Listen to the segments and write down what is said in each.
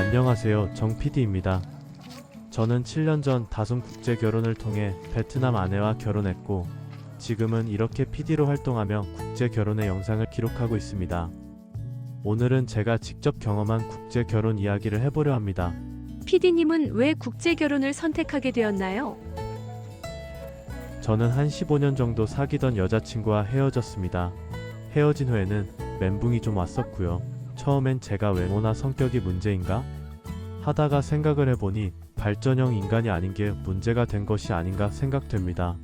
안녕하세요, 정 PD입니다. 저는 7년 전 다솜 국제 결혼을 통해 베트남 아내와 결혼했고, 지금은 이렇게 PD로 활동하며 국제 결혼의 영상을 기록하고 있습니다. 오늘은 제가 직접 경험한 국제 결혼 이야기를 해보려 합니다. PD님은 왜 국제 결혼을 선택하게 되었나요? 저는 한 15년 정도 사귀던 여자친구와 헤어졌습니다. 헤어진 후에는 멘붕이 좀 왔었고요. 처음엔 제가 외모나 성격이 문제인가? 하다가 생각을 해보니 발전형 인간이 아닌 게 문제가 된 것이 아닌가 생각됩니다.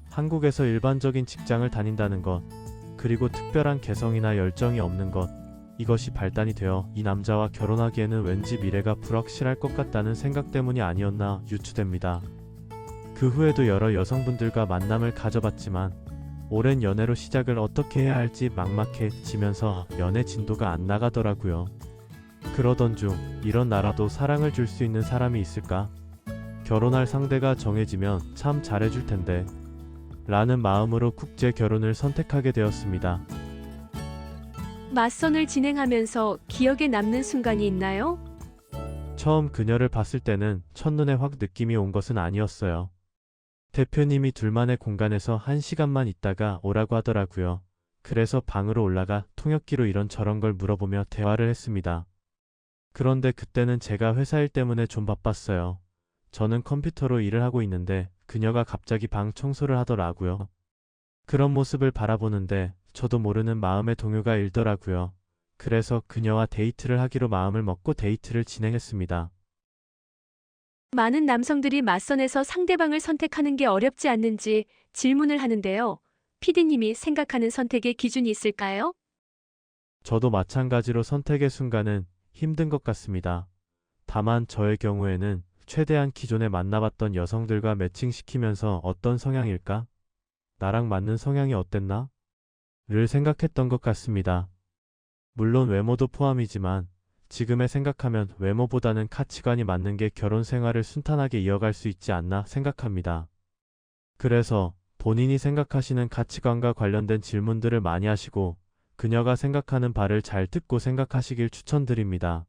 한국에서 일반적인 직장을 다닌다는 것, 그리고 특별한 개성이나 열정이 없는 것, 이것이 발단이 되어 이 남자와 결혼하기에는 왠지 미래가 불확실할 것 같다는 생각 때문이 아니었나 유추됩니다. 그 후에도 여러 여성분들과 만남을 가져봤지만 오랜 연애로 시작을 어떻게 해야 할지 막막해지면서 연애 진도가 안 나가더라고요. 그러던 중 이런 나라도 사랑을 줄 수 있는 사람이 있을까? 결혼할 상대가 정해지면 참 잘해줄 텐데 라는 마음으로 국제 결혼을 선택하게 되었습니다. 맞선을 진행하면서 기억에 남는 순간이 있나요? 처음 그녀를 봤을 때는 첫눈에 확 느낌이 온 것은 아니었어요. 대표님이 둘만의 공간에서 1시간만 있다가 오라고 하더라고요. 그래서 방으로 올라가 통역기로 이런저런 걸 물어보며 대화를 했습니다. 그런데 그때는 제가 회사 일 때문에 좀 바빴어요. 저는 컴퓨터로 일을 하고 있는데 그녀가 갑자기 방 청소를 하더라고요. 그런 모습을 바라보는데 저도 모르는 마음의 동요가 일더라고요. 그래서 그녀와 데이트를 하기로 마음을 먹고 데이트를 진행했습니다. 많은 남성들이 맞선에서 상대방을 선택하는 게 어렵지 않는지 질문을 하는데요. PD님이 생각하는 선택의 기준이 있을까요? 저도 마찬가지로 선택의 순간은 힘든 것 같습니다. 다만 저의 경우에는 최대한 기존에 만나봤던 여성들과 매칭시키면서 어떤 성향일까? 나랑 맞는 성향이 어땠나? 를 생각했던 것 같습니다. 물론 외모도 포함이지만 지금에 생각하면 외모보다는 가치관이 맞는 게 결혼 생활을 순탄하게 이어갈 수 있지 않나 생각합니다. 그래서 본인이 생각하시는 가치관과 관련된 질문들을 많이 하시고 그녀가 생각하는 바를 잘 듣고 생각하시길 추천드립니다.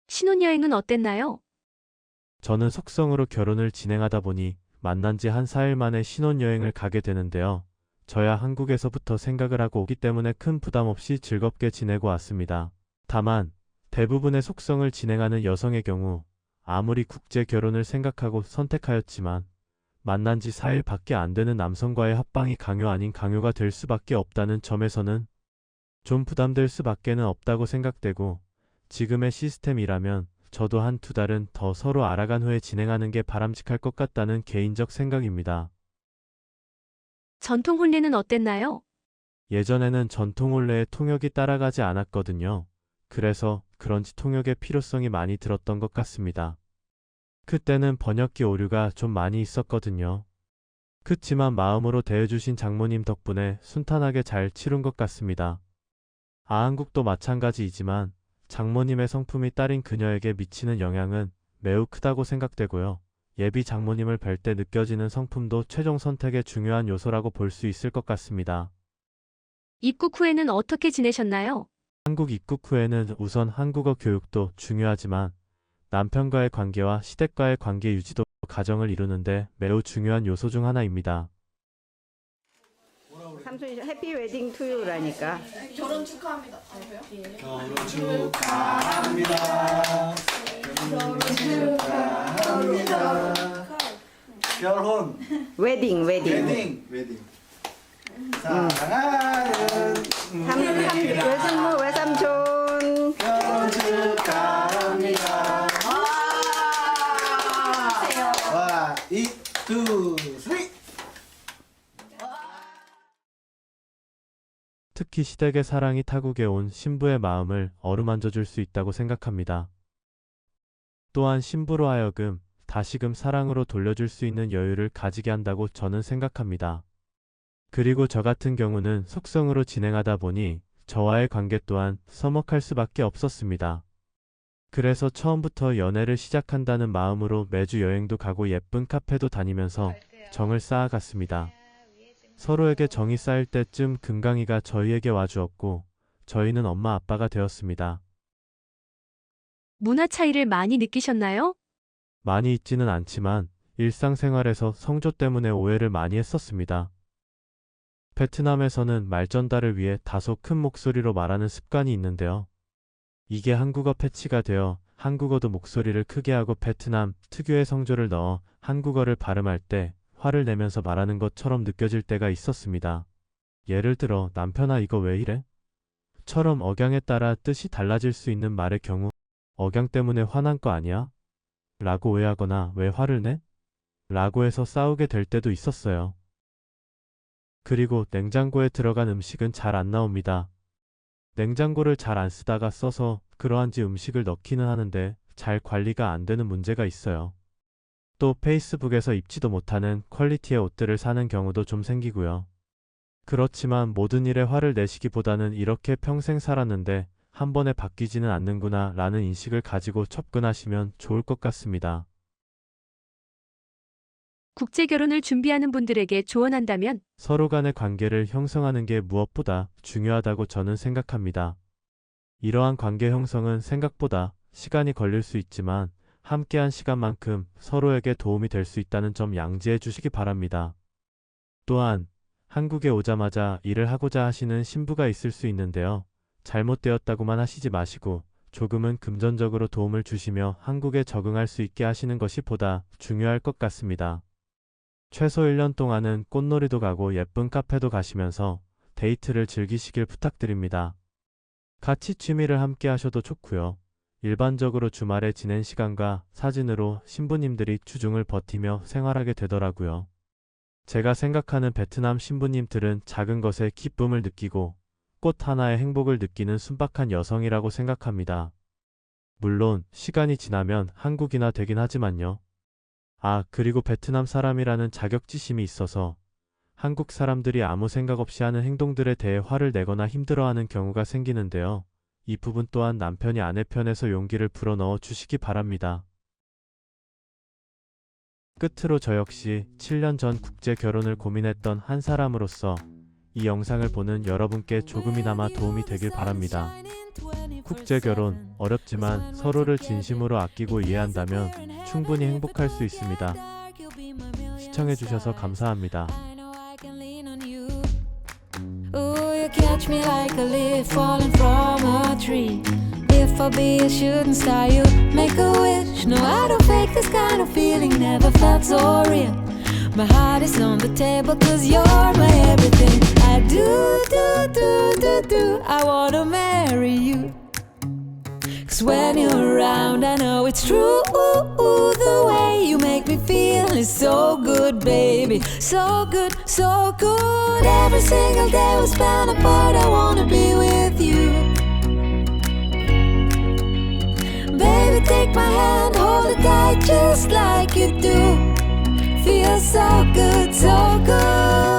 신혼여행은 어땠나요? 저는 속성으로 결혼을 진행하다 보니 만난 지 한 4일 만에 신혼여행을 가게 되는데요. 저야 한국에서부터 생각을 하고 오기 때문에 큰 부담 없이 즐겁게 지내고 왔습니다. 다만 대부분의 속성을 진행하는 여성의 경우 아무리 국제 결혼을 생각하고 선택하였지만 만난 지 4일 밖에 안 되는 남성과의 합방이 강요 아닌 강요가 될 수밖에 없다는 점에서는 좀 부담될 수밖에는 없다고 생각되고 지금의 시스템이라면 저도 한 2달은 더 서로 알아간 후에 진행하는 게 바람직할 것 같다는 개인적 생각입니다. 전통 혼례는 어땠나요? 예전에는 전통 혼례에 통역이 따라가지 않았거든요. 그래서 그런지 통역의 필요성이 많이 들었던 것 같습니다. 그때는 번역기 오류가 좀 많이 있었거든요. 그치만 마음으로 대해주신 장모님 덕분에 순탄하게 잘 치룬 것 같습니다. 아한국도 마찬가지이지만 장모님의 성품이 딸인 그녀에게 미치는 영향은 매우 크다고 생각되고요. 예비 장모님을 뵐 때 느껴지는 성품도 최종 선택의 중요한 요소라고 볼 수 있을 것 같습니다. 입국 후에는 어떻게 지내셨나요? 한국 입국 후에는 우선 한국어 교육도 중요하지만 남편과의 관계와 시댁과의 관계 유지도 가정을 이루는데 매우 중요한 요소 중 하나입니다. 삼촌이 해피 웨딩 투유라니까. 결혼 축하합니다. 결혼 축하합니다. 결혼 축하합니다. 결혼 웨딩. 웨딩 사랑하는 외숙모 외삼촌. 결혼 축하합니다. 와, 1, 2, 3. 특히 시댁의 사랑이 타국에 온 신부의 마음을 어루만져 줄 수 있다고 생각합니다. 또한 신부로 하여금 다시금 사랑으로 돌려줄 수 있는 여유를 가지게 한다고 저는 생각합니다. 그리고 저 같은 경우는 속성으로 진행하다 보니 저와의 관계 또한 서먹할 수밖에 없었습니다. 그래서 처음부터 연애를 시작한다는 마음으로 매주 여행도 가고 예쁜 카페도 다니면서 정을 쌓아갔습니다. 서로에게 정이 쌓일 때쯤 금강이가 저희에게 와주었고 저희는 엄마 아빠가 되었습니다. 문화 차이를 많이 느끼셨나요? 많이 있지는 않지만 일상생활에서 성조 때문에 오해를 많이 했었습니다. 베트남에서는 말 전달을 위해 다소 큰 목소리로 말하는 습관이 있는데요. 이게 한국어 패치가 되어 한국어도 목소리를 크게 하고 베트남 특유의 성조를 넣어 한국어를 발음할 때 화를 내면서 말하는 것처럼 느껴질 때가 있었습니다. 예를 들어 남편아 이거 왜 이래? 처럼 억양에 따라 뜻이 달라질 수 있는 말의 경우 억양 때문에 화난 거 아니야? 라고 오해하거나 왜 화를 내? 라고 해서 싸우게 될 때도 있었어요. 그리고 냉장고에 들어간 음식은 잘 안 나옵니다. 냉장고를 잘 안 쓰다가 써서 그러한지 음식을 넣기는 하는데 잘 관리가 안 되는 문제가 있어요. 또 페이스북에서 입지도 못하는 퀄리티의 옷들을 사는 경우도 좀 생기고요. 그렇지만 모든 일에 화를 내시기보다는 이렇게 평생 살았는데 한 번에 바뀌지는 않는구나 라는 인식을 가지고 접근하시면 좋을 것 같습니다. 국제 결혼을 준비하는 분들에게 조언한다면 서로 간의 관계를 형성하는 게 무엇보다 중요하다고 저는 생각합니다. 이러한 관계 형성은 생각보다 시간이 걸릴 수 있지만 함께한 시간만큼 서로에게 도움이 될 수 있다는 점 양지해 주시기 바랍니다. 또한 한국에 오자마자 일을 하고자 하시는 신부가 있을 수 있는데요. 잘못되었다고만 하시지 마시고 조금은 금전적으로 도움을 주시며 한국에 적응할 수 있게 하시는 것이 보다 중요할 것 같습니다. 최소 1년 동안은 꽃놀이도 가고 예쁜 카페도 가시면서 데이트를 즐기시길 부탁드립니다. 같이 취미를 함께 하셔도 좋고요. 일반적으로 주말에 지낸 시간과 사진으로 신부님들이 주중을 버티며 생활하게 되더라고요. 제가 생각하는 베트남 신부님들은 작은 것에 기쁨을 느끼고 꽃 하나의 행복을 느끼는 순박한 여성이라고 생각합니다. 물론 시간이 지나면 한국이나 되긴 하지만요. 그리고 베트남 사람이라는 자격지심이 있어서 한국 사람들이 아무 생각 없이 하는 행동들에 대해 화를 내거나 힘들어하는 경우가 생기는데요. 이 부분 또한 남편이 아내 편에서 용기를 불어넣어 주시기 바랍니다. 끝으로 저 역시 7년 전 국제 결혼을 고민했던 한 사람으로서 이 영상을 보는 여러분께 조금이나마 도움이 되길 바랍니다. 국제 결혼 어렵지만 서로를 진심으로 아끼고 이해한다면 충분히 행복할 수 있습니다. 시청해주셔서 감사합니다. Ooh, you catch me like a leaf falling from a tree. If I be a shooting star, you make a wish. No, I don't fake this kind of feeling, never felt so real. My heart is on the table, cause you're my everything. I do, I wanna marry you. Cause when you're around, I know it's true. The way you make me feel is so good, baby. So good, so good. Every single day we spend apart, I wanna be with you. Baby, take my hand, hold it tight just like you do. Feels so good, so good.